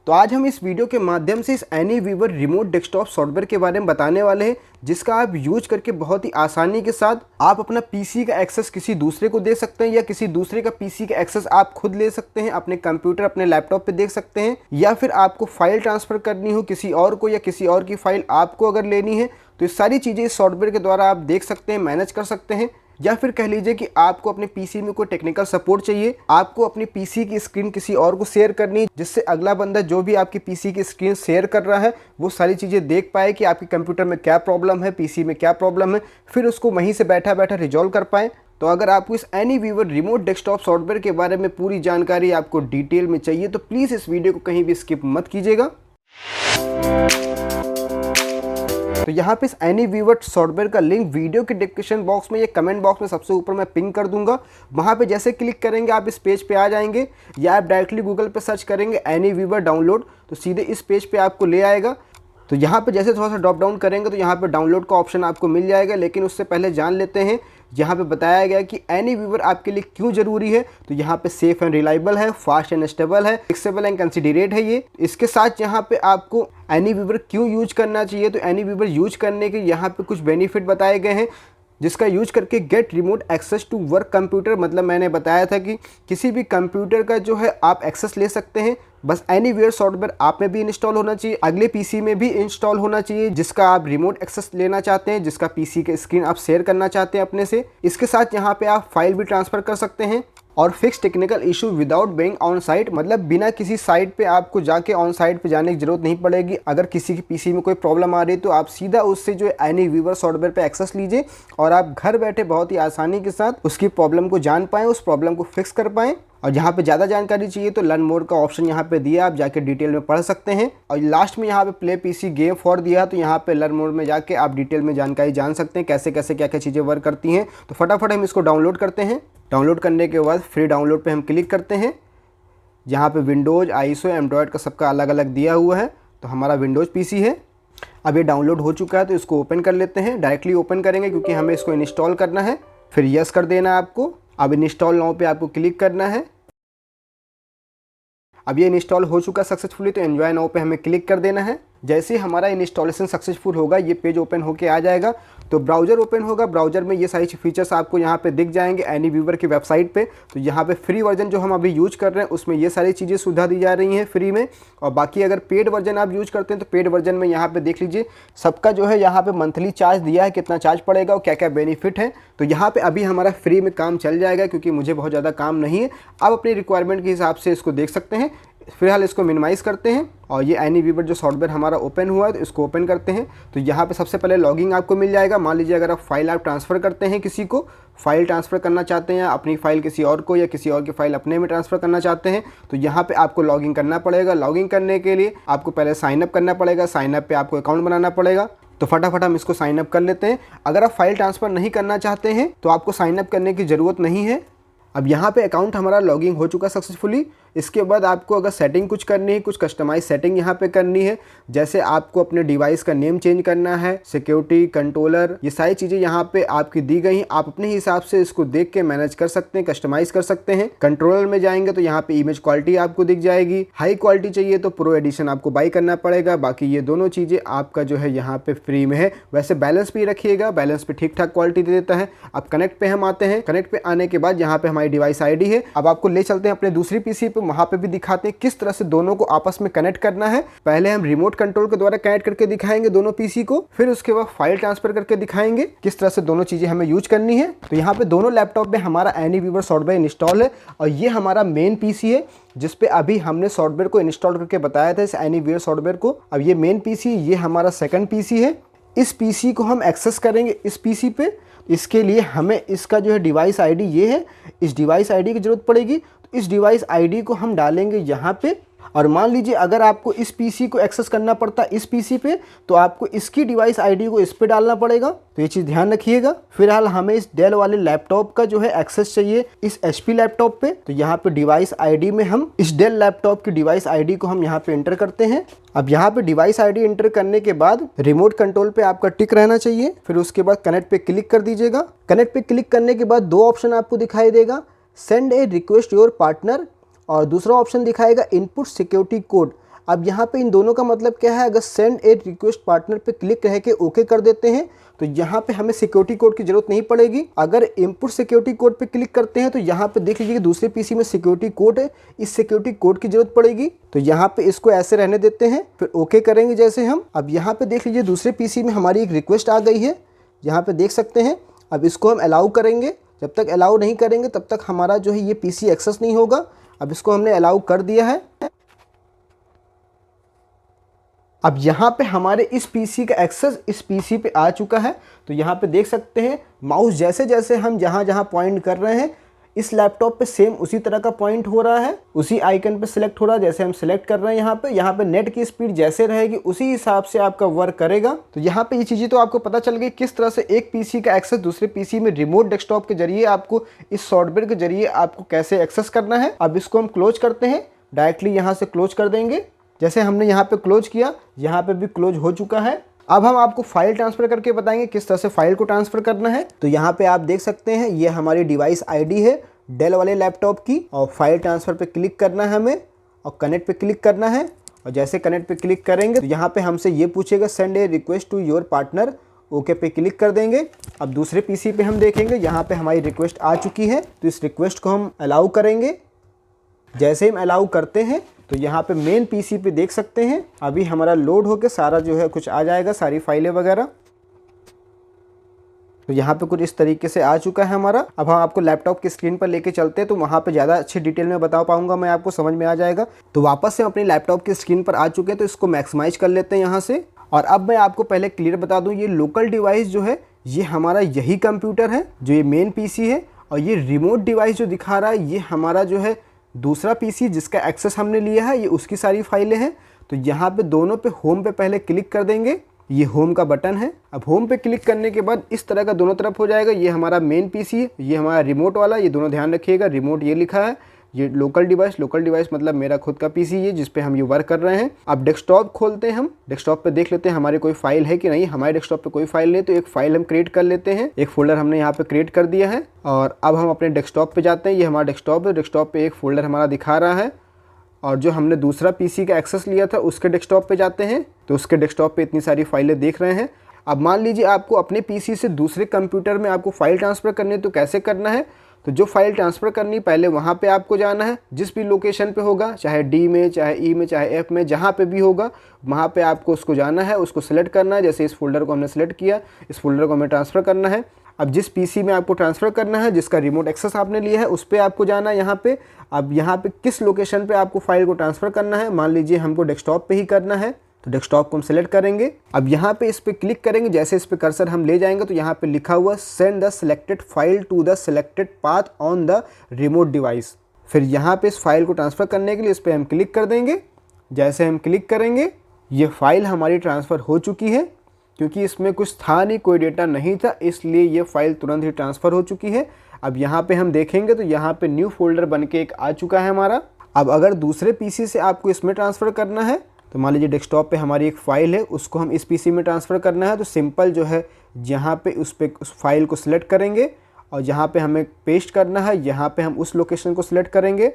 तो आज हम इस वीडियो के माध्यम से इस एनीवीवर रिमोट डेस्कटॉप सॉफ्टवेयर के बारे में बताने वाले हैं, जिसका आप यूज करके बहुत ही आसानी के साथ आप अपना पीसी का एक्सेस किसी दूसरे को दे सकते हैं या किसी दूसरे का पीसी का एक्सेस आप खुद ले सकते हैं, अपने कंप्यूटर अपने लैपटॉप पे देख सकते हैं, या फिर आपको फाइल ट्रांसफ़र करनी हो किसी और को या किसी और की फाइल आपको अगर लेनी है तो ये सारी चीज़ें इस सॉफ्टवेयर के द्वारा आप देख सकते हैं, मैनेज कर सकते हैं। या फिर कह लीजिए कि आपको अपने पीसी में कोई टेक्निकल सपोर्ट चाहिए, आपको अपनी पीसी की स्क्रीन किसी और को शेयर करनी है, जिससे अगला बंदा जो भी आपकी पीसी की स्क्रीन शेयर कर रहा है वो सारी चीज़ें देख पाए कि आपके कंप्यूटर में क्या प्रॉब्लम है, पीसी में क्या प्रॉब्लम है, फिर उसको वहीं से बैठा बैठा रिजॉल्व कर पाएँ। तो अगर आपको इस एनीवीवर रिमोट डेस्कटॉप सॉफ्टवेयर के बारे में पूरी जानकारी आपको डिटेल में चाहिए तो प्लीज़ इस वीडियो को कहीं भी स्किप मत कीजिएगा। तो यहाँ पे इस एनीवीवर सॉफ्टवेयर का लिंक वीडियो के डिस्क्रिप्शन बॉक्स में या कमेंट बॉक्स में सबसे ऊपर मैं पिन कर दूंगा। वहाँ पे जैसे क्लिक करेंगे आप इस पेज पे आ जाएंगे, या आप डायरेक्टली गूगल पे सर्च करेंगे एनीवीवर डाउनलोड तो सीधे इस पेज पे आपको ले आएगा। तो यहाँ पे जैसे थोड़ा सा ड्रॉप डाउन करेंगे तो यहाँ पे डाउनलोड का ऑप्शन आपको मिल जाएगा, लेकिन उससे पहले जान लेते हैं यहाँ पे बताया गया कि एनीवीवर आपके लिए क्यों ज़रूरी है। तो यहाँ पे सेफ एंड रिलायबल है, फास्ट एंड स्टेबल है, फ्लेक्सिबल एंड कंसिडरेट है ये। इसके साथ यहाँ पे आपको एनीवीवर क्यों यूज करना चाहिए, तो एनीवीवर यूज करने के यहाँ पे कुछ बेनिफिट बताए गए हैं, जिसका यूज करके get remote access to work computer, मतलब मैंने बताया था कि किसी भी कंप्यूटर का जो है आप एक्सेस ले सकते हैं। बस एनीवीवर सॉफ्टवेयर आप में भी इंस्टॉल होना चाहिए, अगले पीसी में भी इंस्टॉल होना चाहिए जिसका आप रिमोट एक्सेस लेना चाहते हैं, जिसका पीसी के स्क्रीन आप शेयर करना चाहते हैं अपने से। इसके साथ यहाँ पे आप फाइल भी ट्रांसफ़र कर सकते हैं और fix technical issue without being on site, मतलब बिना किसी साइट पे आपको जाके ऑन साइट पे जाने की जरूरत नहीं पड़ेगी। अगर किसी की पीसी में कोई प्रॉब्लम आ रही है तो आप सीधा उससे जो है एनीवीवर सॉफ्टवेयर पे एक्सेस लीजिए और आप घर बैठे बहुत ही आसानी के साथ उसकी प्रॉब्लम को जान पाएँ, उस प्रॉब्लम को फिक्स कर पाएँ। और यहाँ पे ज़्यादा जानकारी चाहिए तो लर्न मोर का ऑप्शन यहाँ पे दिया, आप जाके डिटेल में पढ़ सकते हैं। और लास्ट में यहाँ पे प्ले पीसी गेम फॉर दिया, तो यहाँ पे लर्न मोर में जाके आप डिटेल में जानकारी जान सकते हैं कैसे कैसे क्या क्या चीज़ें वर्क करती हैं। तो फटाफट हम इसको डाउनलोड करते हैं। डाउनलोड करने के बाद फ्री डाउनलोड पे हम क्लिक करते हैं। यहाँ पे विंडोज़, आईएसओ, एंड्रॉयड का सबका अलग अलग दिया हुआ है, तो हमारा विंडोज़ पीसी है। अब ये डाउनलोड हो चुका है तो इसको ओपन कर लेते हैं। डायरेक्टली ओपन करेंगे क्योंकि हमें इसको इंस्टॉल करना है। फिर यस कर देना है आपको। अब इंस्टॉल नाउ पे आपको क्लिक करना है। अब ये इंस्टॉल हो चुका सक्सेसफुली, तो एंजॉय नाउ पे हमें क्लिक कर देना है। जैसे ही हमारा इंस्टॉलेशन सक्सेसफुल होगा ये पेज ओपन होके आ जाएगा। तो ब्राउज़र ओपन होगा, ब्राउज़र में ये सारी फीचर्स आपको यहाँ पे दिख जाएंगे एनीवीवर की वेबसाइट पे। तो यहाँ पे फ्री वर्जन जो हम अभी यूज कर रहे हैं उसमें ये सारी चीज़ें सुविधा दी जा रही हैं फ्री में, और बाकी अगर पेड वर्जन आप यूज करते हैं तो पेड वर्जन में यहाँ पे देख लीजिए सबका जो है यहाँ पे मंथली चार्ज दिया है, कितना चार्ज पड़ेगा और क्या क्या बेनिफिट है। तो यहाँ पे अभी हमारा फ्री में काम चल जाएगा क्योंकि मुझे बहुत ज़्यादा काम नहीं है। आप अपनी रिक्वायरमेंट के हिसाब से इसको देख सकते हैं। फिलहाल इसको मिनिमाइज़ करते हैं और ये एनीवीवर जो सॉफ्टवेयर हमारा ओपन हुआ है तो इसको ओपन करते हैं। तो यहाँ पे सबसे पहले लॉगिंग आपको मिल जाएगा। मान लीजिए अगर आप फाइल आप ट्रांसफ़र करते हैं, किसी को फाइल ट्रांसफ़र करना चाहते हैं, अपनी फाइल किसी और को या किसी और की फाइल अपने में ट्रांसफ़र करना चाहते हैं, तो यहाँ पे आपको लॉगिन करना पड़ेगा। लॉगिन करने के लिए आपको पहले साइनअप करना पड़ेगा, साइनअप पे आपको अकाउंट बनाना पड़ेगा। तो फटाफट हम इसको साइनअप कर लेते हैं। अगर आप फाइल ट्रांसफ़र नहीं करना चाहते हैं तो आपको साइनअप करने की ज़रूरत नहीं है। अब यहाँ पे अकाउंट हमारा लॉगिन हो चुका सक्सेसफुली। इसके बाद आपको अगर सेटिंग कुछ करनी है, कुछ कस्टमाइज सेटिंग यहाँ पे करनी है, जैसे आपको अपने डिवाइस का नेम चेंज करना है, सिक्योरिटी, कंट्रोलर, ये सारी चीज़ें यहाँ पे आपकी दी गई हैं। आप अपने हिसाब से इसको देख के मैनेज कर सकते हैं, कस्टमाइज़ कर सकते हैं। कंट्रोलर में जाएंगे तो यहाँ पे इमेज क्वालिटी आपको दिख जाएगी। हाई क्वालिटी चाहिए तो प्रो एडिशन आपको बाई करना पड़ेगा। बाकी ये दोनों चीज़ें आपका जो है यहाँ पे फ्री में है। वैसे बैलेंस भी रखिएगा, बैलेंस पे ठीक ठाक क्वालिटी दे देता है। अब कनेक्ट पे हम आते हैं। कनेक्ट पे आने के बाद यहाँ पे हमारी डिवाइस ID है। अब आपको ले चलते हैं अपने दूसरी पीसी पे, वहाँ पे भी दिखाते हैं किस तरह से दोनों को आपस में कनेक्ट करना है। पहले हम रिमोट कंट्रोल के द्वारा कनेक्ट करके दिखाएंगे दोनों पीसी को, फिर उसके बाद फाइल ट्रांसफर करके दिखाएंगे किस तरह से दोनों चीजें हमें यूज करनी है। तो यहाँ पे दोनों लैपटॉप में हमारा एनीवीवर सॉफ्टवेयर इंस्टॉल है और ये हमारा मेन पीसी है जिसपे अभी हमने सॉफ्टवेयर को इंस्टॉल करके बताया था, इस एनीवीवर सॉफ्टवेयर को। अब ये मेन पीसी, ये हमारा सेकंड पीसी है। इस पीसी को हम एक्सेस करेंगे इस पीसी पे। इसके लिए हमें इसका जो है डिवाइस ID ये है, इस डिवाइस ID की ज़रूरत पड़ेगी। तो इस डिवाइस ID को हम डालेंगे यहाँ पे। और मान लीजिए अगर आपको इस पीसी को एक्सेस करना पड़ता है इस पीसी पे, तो आपको इसकी डिवाइस ID को इस पे डालना पड़ेगा। तो ये चीज़ ध्यान रखिएगा। फिलहाल हमें इस डेल वाले लैपटॉप का जो है एक्सेस चाहिए इस HP लैपटॉप पे। तो यहाँ पे डिवाइस ID में हम इस डेल लैपटॉप की डिवाइस ID को हम यहाँ पे एंटर करते हैं। अब यहाँ पे डिवाइस ID एंटर करने के बाद रिमोट कंट्रोल पे आपका टिक रहना चाहिए। फिर उसके बाद कनेक्ट पे क्लिक कर दीजिएगा। कनेक्ट पे क्लिक करने के बाद दो ऑप्शन आपको दिखाई देगा, send a request your partner, और दूसरा ऑप्शन दिखाएगा इनपुट सिक्योरिटी कोड। अब यहाँ पे इन दोनों का मतलब क्या है, अगर सेंड ए रिक्वेस्ट पार्टनर पे क्लिक रह के ओके कर देते हैं तो यहाँ पे हमें सिक्योरिटी कोड की जरूरत नहीं पड़ेगी। अगर इनपुट सिक्योरिटी कोड पे क्लिक करते हैं तो यहाँ पे देख लीजिए कि दूसरे पीसी में सिक्योरिटी कोड है, इस सिक्योरिटी कोड की जरूरत पड़ेगी। तो यहाँ पे इसको ऐसे रहने देते हैं, फिर ओके करेंगे जैसे हम। अब यहाँ पे देख लीजिए दूसरे पीसी में हमारी एक रिक्वेस्ट आ गई है, यहाँ पे देख सकते हैं। अब इसको हम अलाउ करेंगे, जब तक अलाउ नहीं करेंगे तब तक हमारा जो है ये पीसी एक्सेस नहीं होगा। अब इसको हमने अलाउ कर दिया है। अब यहाँ पे हमारे इस पीसी का एक्सेस इस पीसी पे आ चुका है। तो यहाँ पे देख सकते हैं माउस जैसे जैसे हम जहाँ जहाँ पॉइंट कर रहे हैं इस लैपटॉप पे सेम उसी तरह का पॉइंट हो रहा है, उसी आइकन पे सिलेक्ट हो रहा है जैसे हम सिलेक्ट कर रहे हैं। यहाँ पे नेट की स्पीड जैसे रहेगी उसी हिसाब से आपका वर्क करेगा। तो यहाँ पे ये चीज़ें तो आपको पता चल गई किस तरह से एक पीसी का एक्सेस दूसरे पीसी में रिमोट डेस्कटॉप के जरिए आपको इस सॉफ्टवेयर के जरिए आपको कैसे एक्सेस करना है। अब इसको हम क्लोज करते हैं, डायरेक्टली यहाँ से क्लोज कर देंगे। जैसे हमने यहाँ पे क्लोज किया, यहाँ पे भी क्लोज हो चुका है। अब हम आपको फाइल ट्रांसफ़र करके बताएंगे किस तरह से फाइल को ट्रांसफ़र करना है। तो यहाँ पे आप देख सकते हैं ये हमारी डिवाइस आईडी है डेल वाले लैपटॉप की, और फाइल ट्रांसफ़र पे क्लिक करना है हमें और कनेक्ट पे क्लिक करना है। और जैसे कनेक्ट पे क्लिक करेंगे तो यहाँ पे हमसे ये पूछेगा send a request to your partner, okay पे क्लिक कर देंगे। अब दूसरे पीसी पे हम देखेंगे यहाँ पे हमारी रिक्वेस्ट आ चुकी है, तो इस रिक्वेस्ट को हम अलाउ करेंगे। जैसे हम अलाउ करते हैं तो यहाँ पे मेन पीसी पे देख सकते हैं अभी हमारा लोड होके सारा जो है कुछ आ जाएगा, सारी फाइलें वगैरह। तो यहाँ पे कुछ इस तरीके से आ चुका है हमारा। अब हम आपको लैपटॉप की स्क्रीन पर लेके चलते हैं तो वहाँ पे ज़्यादा अच्छी डिटेल में बता पाऊंगा मैं, आपको समझ में आ जाएगा। तो वापस से हम अपनी लैपटॉप की स्क्रीन पर आ चुके हैं, तो इसको मैक्सिमाइज कर लेते हैं यहाँ से। और अब मैं आपको पहले क्लियर बता दूँ, ये लोकल डिवाइस जो है ये हमारा यही कंप्यूटर है जो ये मेन पीसी है, और ये रिमोट डिवाइस जो दिखा रहा है ये हमारा जो है दूसरा पीसी जिसका एक्सेस हमने लिया है, ये उसकी सारी फाइलें हैं। तो यहाँ पे दोनों पे होम पे पहले क्लिक कर देंगे, ये होम का बटन है। अब होम पे क्लिक करने के बाद इस तरह का दोनों तरफ हो जाएगा। ये हमारा मेन पीसी है, ये हमारा रिमोट वाला, ये दोनों ध्यान रखिएगा। रिमोट ये लिखा है, ये लोकल डिवाइस मतलब मेरा खुद का पीसी है जिस पे हम ये वर्क कर रहे हैं। अब डेस्कटॉप खोलते हैं, हम डेस्कटॉप पे देख लेते हैं हमारी कोई फाइल है कि नहीं। हमारे डेस्कटॉप पे कोई फाइल नहीं, तो एक फाइल हम क्रिएट कर लेते हैं। एक फोल्डर हमने यहाँ पे क्रिएट कर दिया है और अब हम अपने डेस्कटॉप पे जाते हैं। ये हमारा डेस्कटॉप है, डेस्कटॉप पे एक फोल्डर हमारा दिखा रहा है, और जो हमने दूसरा पीसी का एक्सेस लिया था उसके डेस्कटॉप पे जाते हैं। तो उसके डेस्कटॉप पे इतनी सारी फाइलें देख रहे हैं। अब मान लीजिए आपको अपने पीसी से दूसरे कंप्यूटर में आपको फाइल ट्रांसफ़र करनी है, तो कैसे करना है। तो जो फाइल ट्रांसफ़र करनी पहले वहाँ पे आपको जाना है, जिस भी लोकेशन पे होगा, चाहे डी में, चाहे ई में, चाहे एफ में, जहाँ पे भी होगा वहाँ पे आपको उसको जाना है, उसको सेलेक्ट करना है। जैसे इस फोल्डर को हमने सेलेक्ट किया, इस फोल्डर को हमें ट्रांसफ़र करना है। अब जिस पीसी में आपको ट्रांसफ़र करना है, जिसका रिमोट एक्सेस आपने लिया है, उस पर आपको जाना है यहाँ पे। अब यहाँ पे किस लोकेशन पे आपको फाइल को ट्रांसफ़र करना है, मान लीजिए हमको डेस्कटॉप पे ही करना है, तो डेस्कटॉप को हम सेलेक्ट करेंगे। अब यहाँ पे इस पर क्लिक करेंगे, जैसे इस पर कर्सर हम ले जाएंगे तो यहाँ पे लिखा हुआ send the selected file to the selected path on the remote device. फिर यहाँ पे इस फाइल को ट्रांसफ़र करने के लिए इस पर हम क्लिक कर देंगे। जैसे हम क्लिक करेंगे ये फाइल हमारी ट्रांसफ़र हो चुकी है, क्योंकि इसमें कुछ था नहीं, कोई डेटा नहीं था, इसलिए ये फाइल तुरंत ही ट्रांसफ़र हो चुकी है। अब यहाँ पे हम देखेंगे तो यहाँ पे न्यू फोल्डर बन के एक आ चुका है हमारा। अब अगर दूसरे पीसी से आपको इसमें ट्रांसफ़र करना है, तो मान लीजिए डेस्कटॉप पे हमारी एक फ़ाइल है, उसको हम इस पीसी में ट्रांसफ़र करना है, तो सिंपल जो है यहाँ पे उस फाइल को सिलेक्ट करेंगे और जहाँ पे हमें पेस्ट करना है यहाँ पे हम उस लोकेशन को सिलेक्ट करेंगे।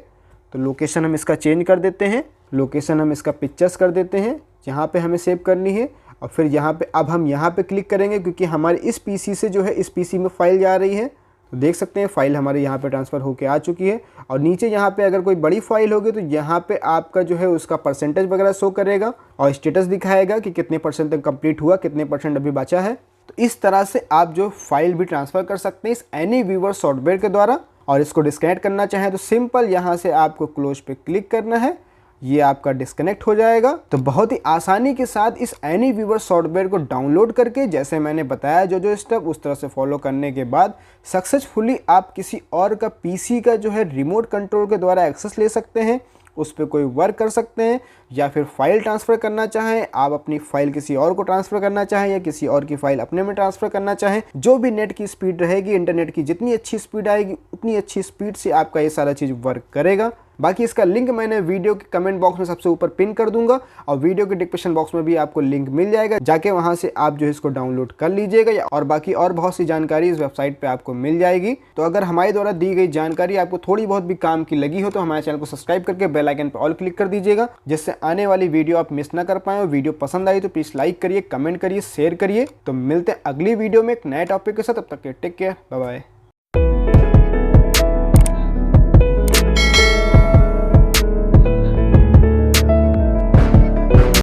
तो लोकेशन हम इसका चेंज कर देते हैं, लोकेशन हम इसका पिक्चर्स कर देते हैं जहाँ पे हमें सेव करनी है। और फिर यहाँ पे अब हम यहाँ पे क्लिक करेंगे, क्योंकि हमारे इस पीसी से जो है इस पीसी में फ़ाइल जा रही है। तो देख सकते हैं फाइल हमारे यहाँ पे ट्रांसफ़र होके आ चुकी है। और नीचे यहाँ पे अगर कोई बड़ी फाइल होगी तो यहाँ पे आपका जो है उसका परसेंटेज वगैरह शो करेगा और स्टेटस दिखाएगा कि कितने % तक कंप्लीट हुआ, कितने % अभी बचा है। तो इस तरह से आप जो फाइल भी ट्रांसफ़र कर सकते हैं इस एनीवीवर सॉफ्टवेयर के द्वारा। और इसको डिस्कनेक्ट करना चाहें तो सिंपल यहाँ से आपको क्लोज पे क्लिक करना है, ये आपका डिस्कनेक्ट हो जाएगा। तो बहुत ही आसानी के साथ इस एनीवीवर सॉफ्टवेयर को डाउनलोड करके, जैसे मैंने बताया जो स्टेप उस तरह से फॉलो करने के बाद सक्सेसफुली आप किसी और का पीसी का जो है रिमोट कंट्रोल के द्वारा एक्सेस ले सकते हैं, उस पर कोई वर्क कर सकते हैं। या फिर फाइल ट्रांसफ़र करना चाहें, आप अपनी फ़ाइल किसी और को ट्रांसफ़र करना चाहें या किसी और की फ़ाइल अपने में ट्रांसफ़र करना चाहें, जो भी नेट की स्पीड रहेगी, इंटरनेट की जितनी अच्छी स्पीड आएगी उतनी अच्छी स्पीड से आपका ये सारा चीज़ वर्क करेगा। बाकी इसका लिंक मैंने वीडियो के कमेंट बॉक्स में सबसे ऊपर पिन कर दूंगा और वीडियो के डिस्क्रिप्शन बॉक्स में भी आपको लिंक मिल जाएगा, जाके वहां से आप जो है इसको डाउनलोड कर लीजिएगा। और बाकी और बहुत सी जानकारी इस वेबसाइट पे आपको मिल जाएगी। तो अगर हमारे द्वारा दी गई जानकारी आपको थोड़ी बहुत भी काम की लगी हो तो हमारे चैनल को सब्सक्राइब करके बेल आइकन पर ऑल क्लिक कर दीजिएगा, जिससे आने वाली वीडियो आप मिस ना कर पाए। और वीडियो पसंद आई तो प्लीज लाइक करिए, कमेंट करिए, शेयर करिए। तो मिलते हैं अगली वीडियो में एक नए टॉपिक के साथ, तब तक के टेक केयर, बाय बाय।